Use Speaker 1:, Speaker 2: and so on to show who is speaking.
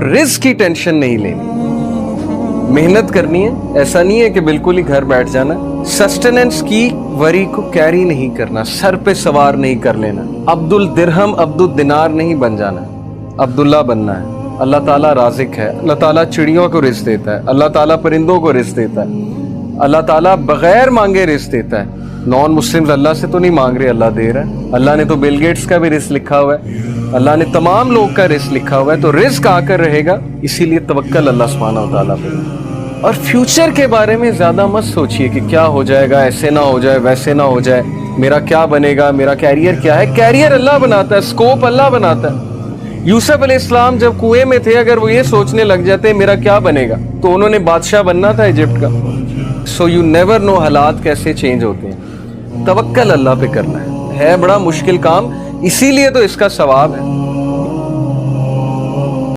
Speaker 1: Risk की tension नहीं लेनी, मेहनत करनी है। ऐसा नहीं है कि बिल्कुल ही घर बैठ जाना। सस्टेनेंस की वरी को कैरी नहीं करना, सर पे सवार नहीं कर लेना। अब्दुल दिरहम अब्दुल दिनार नहीं बन जाना, अब्दुल्ला बनना है। अल्लाह ताला राज़िक है, अल्लाह ताला चिड़ियों को रिस्क देता है, अल्लाह ताला परिंदों को रिस्क देता है, अल्लाह ताला बगैर मांगे रिस्क देता है। नॉन मुस्लिम्स अल्लाह से तो नहीं मांग रहे, अल्लाह दे रहा है। अल्लाह ने तो बिल गेट्स का भी रिस्क लिखा हुआ है, अल्लाह ने तमाम लोग का रिस्क लिखा हुआ है, तो रिस्क आकर रहेगा। इसीलिए तवक्कल अल्लाह सुब्हानहू व तआला पे। और फ्यूचर के बारे में ज्यादा मत सोचिए कि क्या हो जाएगा, ऐसे ना हो जाए, वैसे ना हो जाए, मेरा क्या बनेगा, मेरा कैरियर क्या है। कैरियर अल्लाह बनाता है, स्कोप अल्लाह बनाता है। यूसुफ अलैहिस्सलाम जब कुएं में थे, अगर वो ये सोचने लग जाते मेरा क्या बनेगा, तो उन्होंने बादशाह बनना था इजिप्ट का। सो यू नेवर नो हालात कैसे चेंज होते हैं। तवक्कल अल्लाह पे करना है बड़ा मुश्किल काम, इसीलिए तो इसका सवाब है।